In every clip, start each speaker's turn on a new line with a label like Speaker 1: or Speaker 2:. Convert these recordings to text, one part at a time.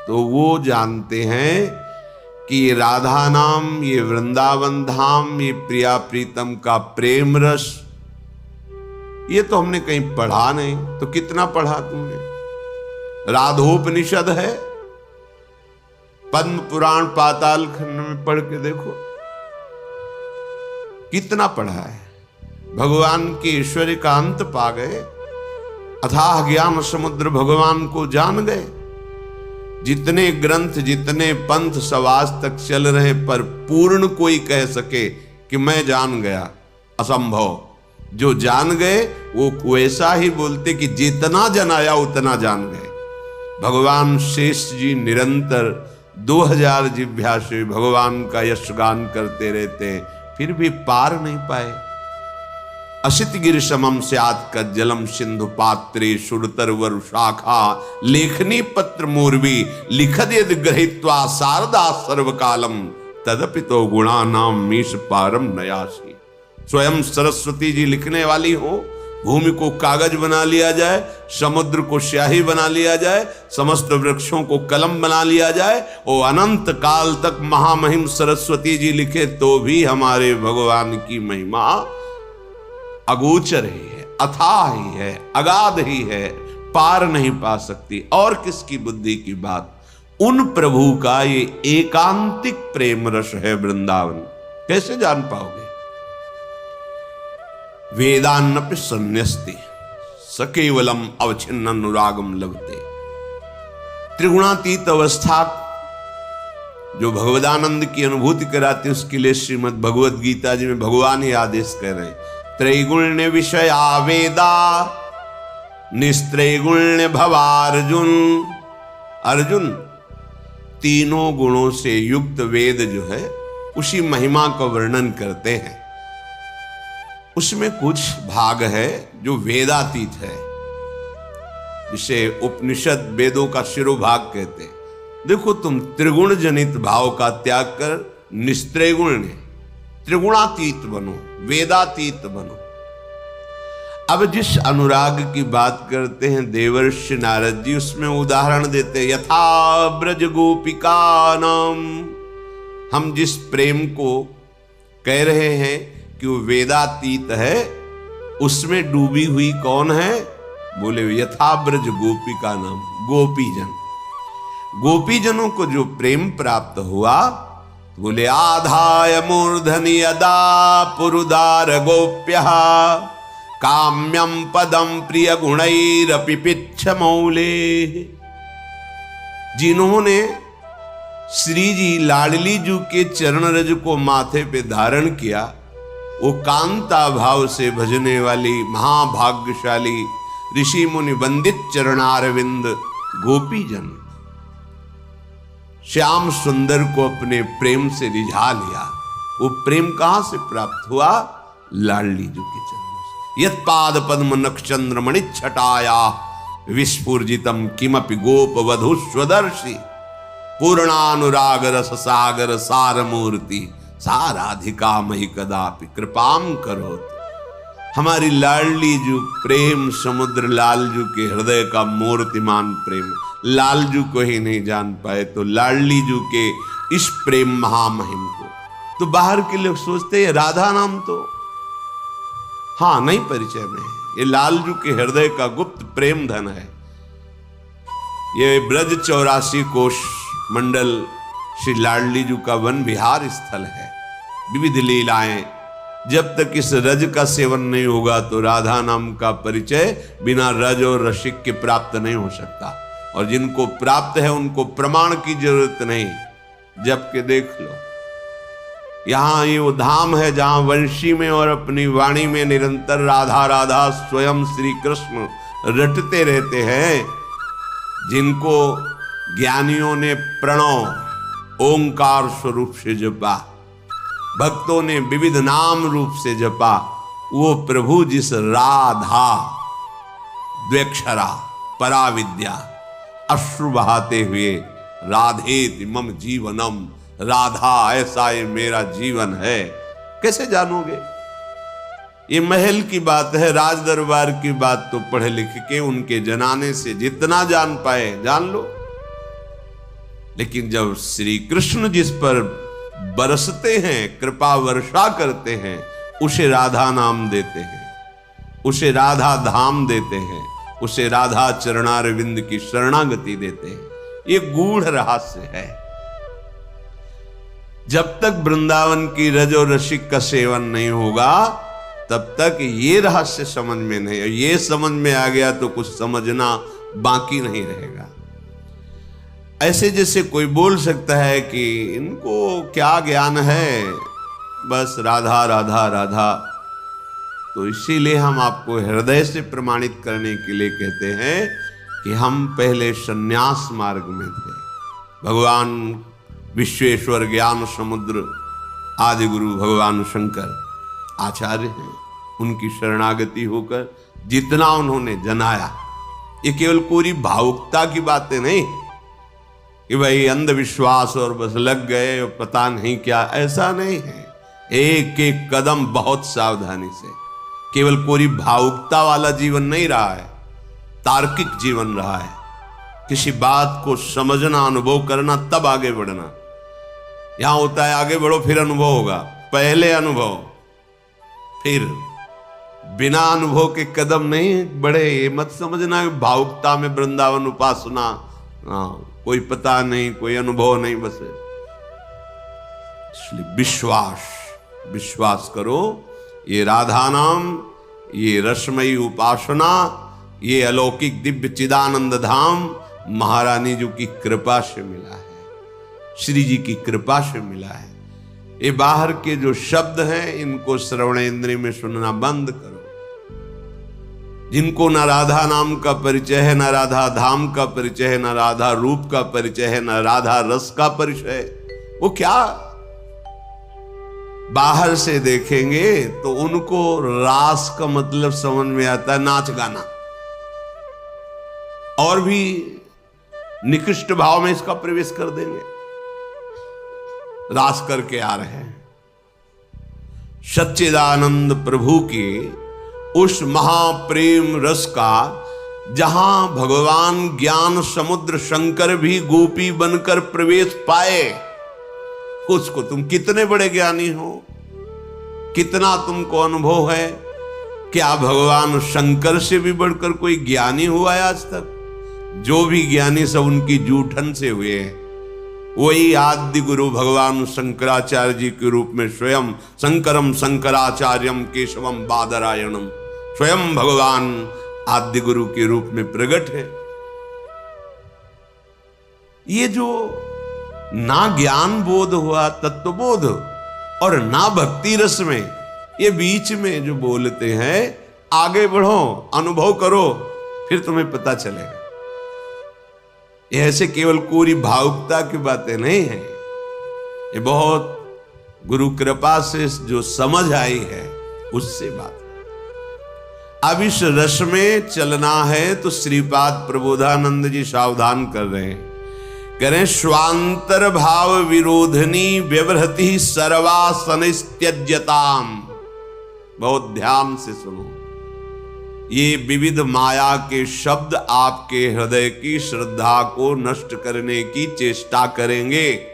Speaker 1: तो वो जानते हैं कि ये राधा नाम, ये वृंदावन धाम, ये प्रिया प्रीतम का प्रेम रस, ये तो हमने कहीं पढ़ा नहीं। तो कितना पढ़ा तुमने? राधोपनिषद है, पद्म पुराण पाताल खंड में पढ़ के देखो कितना पढ़ा है। भगवान के ऐश्वर्य का अंत पा गए, अथाह ज्ञान समुद्र भगवान को जान गए। जितने ग्रंथ, जितने पंथ सवास तक चल रहे, पर पूर्ण कोई कह सके कि मैं जान गया, असंभव। जो जान गए वो वैसा ही बोलते कि जितना जनाया उतना जान गए। भगवान शेष जी निरंतर 2000 जिह्वा से भगवान का यशगान करते रहते, फिर भी पार नहीं पाए। असित गिर समम स्यात् कज्जलम सिंधु पात्रे सुरतर वर शाखा लेखनी पत्र मूर्वी लिखद यद ग्रहीत्वा शारदा सर्वकालम तदपि तो गुणा नाम मीश पारम नयासी। स्वयं सरस्वती जी लिखने वाली हो, भूमि को कागज बना लिया जाए, समुद्र को स्याही बना लिया जाए, समस्त वृक्षों को कलम बना लिया जाए, और अनंत काल तक महामहिम सरस्वती जी लिखे तो भी हमारे भगवान की महिमा अगोचर ही है, अथाह ही है, अगाध ही है, पार नहीं पा सकती। और किसकी बुद्धि की बात? उन प्रभु का ये एकांतिक प्रेम रस है वृंदावन, कैसे जान पाओगे? वेदान्नपि संन्यस्ति सकेवलम अवच्छिन्न अनुरागम लभते। त्रिगुणातीत अवस्था जो भगवदानंद की अनुभूति कराती, उसके लिए श्रीमद् भगवद गीता जी में भगवान ही आदेश कर रहे हैं, त्रैगुण्य विषया वेदा निस्त्रैगुण्य भवार्जुन। अर्जुन, तीनों गुणों से युक्त वेद जो है उसी महिमा का वर्णन करते हैं। उसमें कुछ भाग है जो वेदातीत है, जिसे उपनिषद वेदों का शिरोभाग कहते हैं। देखो, तुम त्रिगुण जनित भाव का त्याग कर निस्त्रैगुण्य त्रिगुणातीत बनो, वेदातीत बनो। अब जिस अनुराग की बात करते हैं देवर्षि नारद जी, उसमें उदाहरण देते हैं, यथा ब्रज गोपिका नाम। हम जिस प्रेम को कह रहे हैं कि वो वेदातीत है, उसमें डूबी हुई कौन है? बोले यथा ब्रज गोपिका नाम, गोपीजन। गोपीजनों को जो प्रेम प्राप्त हुआ, बोले आधाय मूर्धनि यदा पुरुदार गोप्यः काम्यम पदम प्रिय गुणैरपि पिच्छमौले। जिन्होंने श्री जी लाडली जी के चरण रज को माथे पे धारण किया, वो कांता भाव से भजने वाली महाभाग्यशाली ऋषि मुनि वंदित चरणारविंद गोपीजन श्याम सुंदर को अपने प्रेम से रिझा लिया। वो प्रेम कहां से प्राप्त हुआ? लाडली जी के चरणों से। यत् पाद पद्म नक्षचंद्र मणिच्छटाया विस्फुर्जितम किमपि गोप वधु स्वदर्शी पूर्णानुराग रस सागर सारमूर्ति साराधिका मही कदापि कृपाम करो। हमारी लाडली जू प्रेम समुद्र, लालजू के हृदय का मूर्तिमान प्रेम, लालजू को ही नहीं जान पाए तो लाडली जू के इस प्रेम महामहिम को तो बाहर के लोग सोचते हैं राधा नाम तो हाँ नहीं परिचय में है, ये लालजू के हृदय का गुप्त प्रेम धन है। ये ब्रज 84 कोश मंडल श्री लाडली जू का वन विहार स्थल है। विविध लीलाएं, जब तक इस रज का सेवन नहीं होगा तो राधा नाम का परिचय बिना रज और रसिक के प्राप्त नहीं हो सकता। और जिनको प्राप्त है उनको प्रमाण की जरूरत नहीं, जबकि देख लो यहां ये वो धाम है जहां वंशी में और अपनी वाणी में निरंतर राधा राधा स्वयं श्री कृष्ण रटते रहते हैं। जिनको ज्ञानियों ने प्रणव ओंकार स्वरूप से जपा, भक्तों ने विविध नाम रूप से जपा, वो प्रभु जिस राधा द्वेक्षरा पराविद्या अश्रु बहाते हुए राधेति मम जीवनम, राधा ऐसा ये मेरा जीवन है, कैसे जानोगे? ये महल की बात है, राज दरबार की बात तो पढ़े लिख के उनके जनाने से जितना जान पाए जान लो। लेकिन जब श्री कृष्ण जिस पर बरसते हैं, कृपा वर्षा करते हैं, उसे राधा नाम देते हैं, उसे राधा धाम देते हैं, उसे राधा चरणारविंद की शरणागति देते हैं। ये गूढ़ रहस्य है। जब तक वृंदावन की रज और रसिक का सेवन नहीं होगा तब तक ये रहस्य समझ में नहीं, ये समझ में आ गया तो कुछ समझना बाकी नहीं रहेगा। ऐसे जैसे कोई बोल सकता है कि इनको क्या ज्ञान है, बस राधा राधा राधा। तो इसीलिए हम आपको हृदय से प्रमाणित करने के लिए कहते हैं कि हम पहले संन्यास मार्ग में थे। भगवान विश्वेश्वर ज्ञान समुद्र आदि गुरु भगवान शंकर आचार्य हैं, उनकी शरणागति होकर जितना उन्होंने जनाया, ये केवल पूरी भावुकता की बातें नहीं कि भाई अंधविश्वास और बस लग गए और पता नहीं क्या, ऐसा नहीं है। एक एक कदम बहुत सावधानी से, केवल पूरी भावुकता वाला जीवन नहीं रहा है, तार्किक जीवन रहा है। किसी बात को समझना, अनुभव करना, तब आगे बढ़ना। यहां होता है आगे बढ़ो फिर अनुभव होगा, पहले अनुभव फिर, बिना अनुभव के कदम नहीं बढ़े। ये मत समझना भावुकता में वृंदावन उपासना, कोई पता नहीं, कोई अनुभव नहीं, बस इसलिए विश्वास करो। ये राधा नाम, ये रसमयी उपासना, ये अलौकिक दिव्य चिदानंद धाम महारानी जी की कृपा से मिला है, श्री जी की कृपा से मिला है। ये बाहर के जो शब्द हैं इनको श्रवण इंद्रिय में सुनना बंद करो। जिनको न राधा नाम का परिचय है, न राधा धाम का परिचय है, न राधा रूप का परिचय है, न राधा रस का परिचय, वो क्या बाहर से देखेंगे तो उनको रास का मतलब समझ में आता है, नाच गाना, और भी निकृष्ट भाव में इसका प्रवेश कर देंगे। रास करके आ रहे हैं। सच्चिदानंद प्रभु की उस महाप्रेम रस का, जहां भगवान ज्ञान समुद्र शंकर भी गोपी बनकर प्रवेश पाए, उसको तुम कितने बड़े ज्ञानी हो, कितना तुमको अनुभव है। क्या भगवान शंकर से भी बढ़कर कोई ज्ञानी हुआ है आज तक? जो भी ज्ञानी सब उनकी जूठन से हुए हैं। वही आदि गुरु भगवान शंकराचार्य जी के रूप में स्वयं शंकरम शंकराचार्यम केशवम बादरायणम, स्वयं भगवान आदि गुरु के रूप में प्रकट है। ये जो ना ज्ञान बोध हुआ, तत्व बोध, और ना भक्ति रस में, ये बीच में जो बोलते हैं, आगे बढ़ो, अनुभव करो, फिर तुम्हें पता चलेगा। ये ऐसे केवल कोरी भावुकता की बातें नहीं है, ये बहुत गुरु कृपा से जो समझ आई है उससे बात। अब इस रस में चलना है तो श्रीपाद प्रबोधानंद जी सावधान कर रहे हैं, कह रहे हैं स्वांतर भाव विरोधनी व्यवहृति सर्वासनस्त्यज्यताम। बहुत ध्यान से सुनो, ये विविध माया के शब्द आपके हृदय की श्रद्धा को नष्ट करने की चेष्टा करेंगे।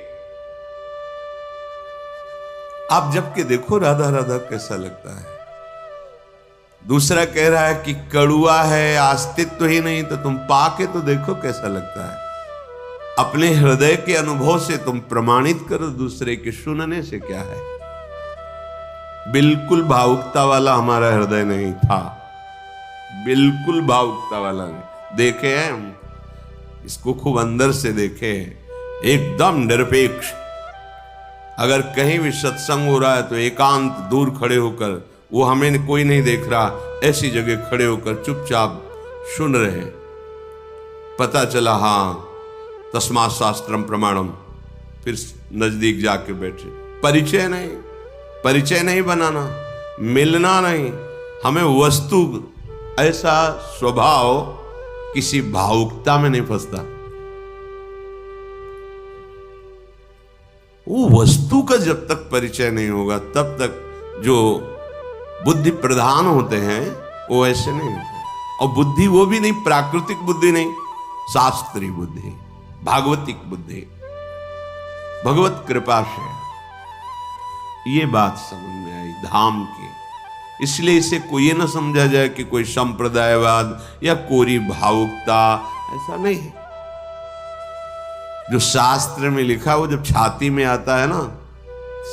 Speaker 1: आप जब के देखो राधा राधा कैसा लगता है। दूसरा कह रहा है कि कड़ुआ है, अस्तित्व ही नहीं, तो तुम पाके तो देखो कैसा लगता है। अपने हृदय के अनुभव से तुम प्रमाणित करो, दूसरे के सुनने से क्या है। बिल्कुल भावुकता वाला हमारा हृदय नहीं था, बिल्कुल भावुकता वाला नहीं। देखे हैं हम इसको, खूब अंदर से देखे हैं, एकदम निरपेक्ष। अगर कहीं भी सत्संग हो रहा है तो एकांत दूर खड़े होकर, वो हमें कोई नहीं देख रहा, ऐसी जगह खड़े होकर चुपचाप सुन रहे। पता चला हाँ तस्मात् शास्त्रम प्रमाणम, फिर नजदीक जाके बैठे। परिचय नहीं बनाना, मिलना नहीं, हमें वस्तु, ऐसा स्वभाव किसी भावुकता में नहीं फंसता। वो वस्तु का जब तक परिचय नहीं होगा तब तक जो बुद्धि प्रधान होते हैं वो ऐसे नहीं होते। और बुद्धि वो भी नहीं, प्राकृतिक बुद्धि नहीं, शास्त्रीय बुद्धि, भागवतिक बुद्धि। भगवत कृपा से ये बात समझ में आई धाम की। इसलिए इसे कोई ये ना समझा जाए कि कोई संप्रदायवाद या कोरी भावुकता, ऐसा नहीं है। जो शास्त्र में लिखा वो जब छाती में आता है ना,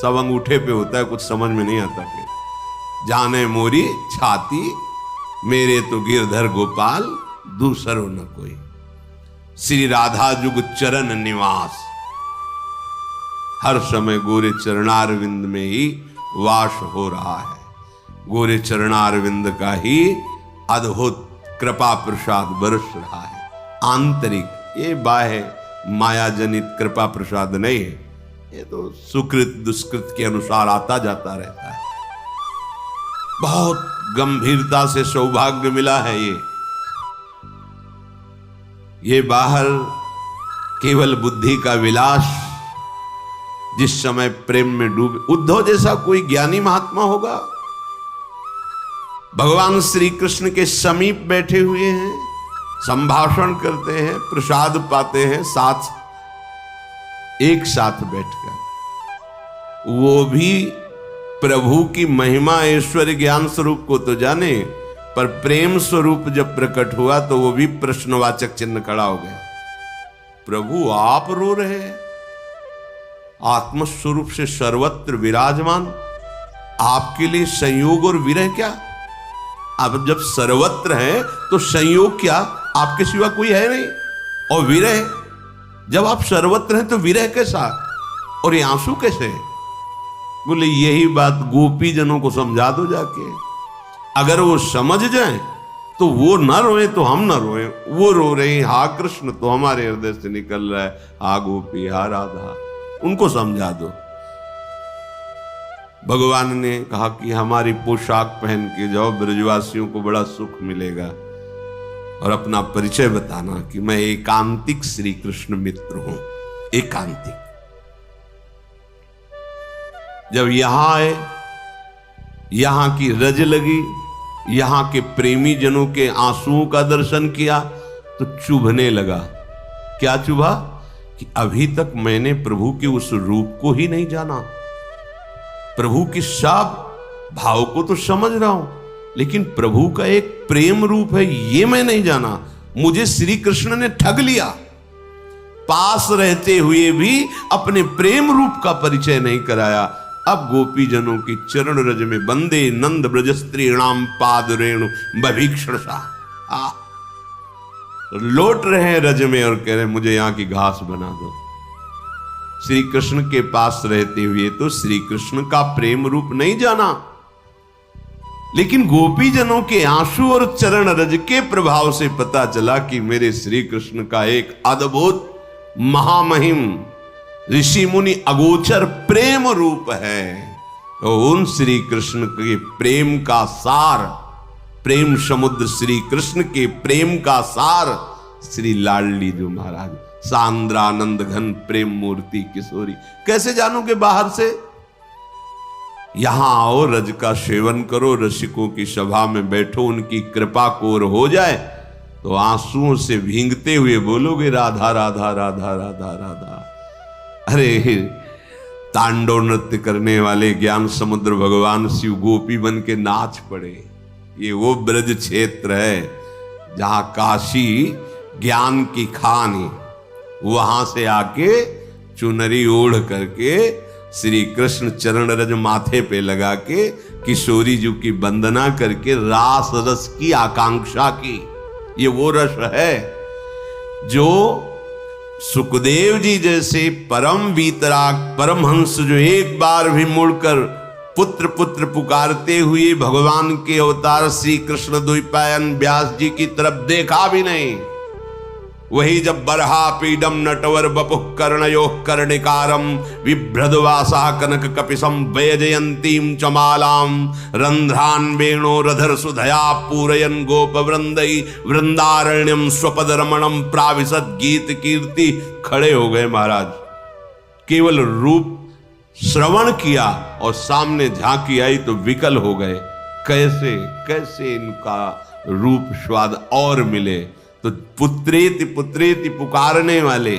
Speaker 1: सब अंगूठे पे होता है, कुछ समझ में नहीं आता। फिर जाने मोरी छाती, मेरे तो गिरधर गोपाल दूसरो न कोई। श्री राधा जुग चरण निवास, हर समय गोरे चरणारविंद में ही वास हो रहा है। गोरे चरणारविंद का ही अद्भुत कृपा प्रसाद बरस रहा है। आंतरिक, ये बाह्य माया जनित कृपा प्रसाद नहीं है, ये तो सुकृत दुष्कृत के अनुसार आता जाता रहता है। बहुत गंभीरता से सौभाग्य मिला है ये बाहर केवल बुद्धि का विलास। जिस समय प्रेम में डूबे, उद्धव जैसा कोई ज्ञानी महात्मा होगा, भगवान श्री कृष्ण के समीप बैठे हुए हैं, संभाषण करते हैं, प्रसाद पाते हैं, साथ एक साथ बैठकर। वो भी प्रभु की महिमा ऐश्वर्य ज्ञान स्वरूप को तो जाने, पर प्रेम स्वरूप जब प्रकट हुआ तो वो भी प्रश्नवाचक चिन्ह खड़ा हो गया। प्रभु आप रो रहे हैं, आत्मस्वरूप से सर्वत्र विराजमान, आपके लिए संयोग और विरह क्या? अब जब सर्वत्र है तो संयोग क्या? आपके सिवा कोई है नहीं। और विरह, जब आप सर्वत्र हैं तो विरह कैसा और ये आंसू कैसे? बोले यही बात गोपी जनों को समझा दो जाके। अगर वो समझ जाएं तो वो ना रोए तो हम ना रोए। वो रो रहे हैं, हा कृष्ण तो हमारे हृदय से निकल रहा है, हा गोपी, हा राधा, उनको समझा दो। भगवान ने कहा कि हमारी पोशाक पहन के जाओ, ब्रजवासियों को बड़ा सुख मिलेगा, और अपना परिचय बताना कि मैं एकांतिक श्री कृष्ण मित्र हूं। एकांतिक। जब यहां आए, यहां की रज लगी, यहां के प्रेमी जनों के आंसुओं का दर्शन किया तो चुभने लगा। क्या चुभा? कि अभी तक मैंने प्रभु के उस रूप को ही नहीं जाना। प्रभु की सब भाव को तो समझ रहा हूं, लेकिन प्रभु का एक प्रेम रूप है ये मैं नहीं जाना। मुझे श्री कृष्ण ने ठग लिया। पास रहते हुए भी अपने प्रेम रूप का परिचय नहीं कराया। अब गोपी जनों की चरण रज में बंदे नंद ब्रज स्त्रीणाम पाद रेणु बभीक्षण सा लौट रहे हैं रज में और कह रहे मुझे यहां की घास बना दो। श्री कृष्ण के पास रहते हुए तो श्री कृष्ण का प्रेम रूप नहीं जाना, लेकिन गोपी जनों के आंसू और चरण रज के प्रभाव से पता चला कि मेरे श्री कृष्ण का एक अद्भुत महामहिम ऋषि मुनि अगोचर प्रेम रूप है। तो उन श्री कृष्ण के प्रेम का सार, प्रेम समुद्र श्री कृष्ण के प्रेम का सार श्री लाडली जो महाराज, सांद्रानंद घन प्रेम मूर्ति किशोरी। कैसे जानोगे बाहर से? यहां आओ, रज का सेवन करो, रसिकों की सभा में बैठो, उनकी कृपा कोर हो जाए तो आंसुओं से भींगते हुए बोलोगे राधा राधा राधा राधा राधा। अरे तांडव नृत्य करने वाले ज्ञान समुद्र भगवान शिव गोपी बन के नाच पड़े। ये वो ब्रज क्षेत्र है जहां काशी ज्ञान की खान है। वहां से आके चुनरी ओढ़ करके श्री कृष्ण चरण रज माथे पे लगा के किशोरी जी की वंदना करके रास रस की आकांक्षा की। ये वो रस है जो सुखदेव जी जैसे परम वीतराग परमहंस जो एक बार भी मुड़कर पुत्र पुत्र पुकारते हुए भगवान के अवतार श्री कृष्ण द्वैपायन व्यास जी की तरफ देखा भी नहीं, वही जब बरहा पीडम नटवर बपुः कर्णयोः कर्णिकारम विभ्रदवासा कनक कपिसं वैजयंतीं चमालां रंध्रान वेणोरधर सुधया पूरयन गोप वृंदई वृंदारण्यम स्वपद रमणम प्राविशद गीत कीर्ति। खड़े हो गए महाराज, केवल रूप श्रवण किया और सामने झांकी आई तो विकल हो गए। कैसे कैसे इनका रूप स्वाद और मिले। तो पुत्रेति पुत्रेति पुकारने वाले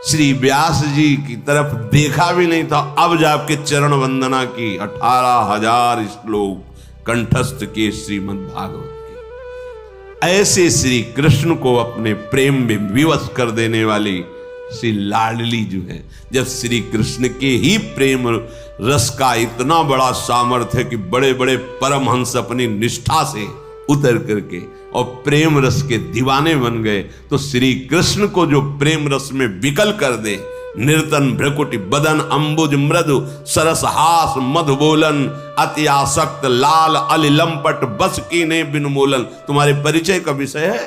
Speaker 1: श्री व्यास जी की तरफ देखा भी नहीं था, अब जाके चरण वंदना की, 18,000 श्लोक कंठस्थ किए श्रीमद् भागवत के। ऐसे श्री कृष्ण को अपने प्रेम में विवश कर देने वाली श्री लाडली जो है, जब श्री कृष्ण के ही प्रेम रस का इतना बड़ा सामर्थ्य कि बड़े बड़े परमहंस अपनी निष्ठा से उतर करके और प्रेम रस के दीवाने बन गए, तो श्री कृष्ण को जो प्रेम रस में विकल कर दे, निर्तन भ्रकुटि बदन अंबुज मृदु सरस हास मधु बोलन अति आसक्त लाल अलिलंपट बस कीने बिनु मोलन। तुम्हारे परिचय का विषय है,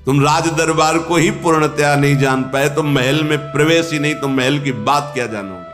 Speaker 1: तुम राज दरबार को ही पूर्णतया नहीं जान पाए, तुम महल में प्रवेश ही नहीं, तुम महल की बात क्या जानोगे।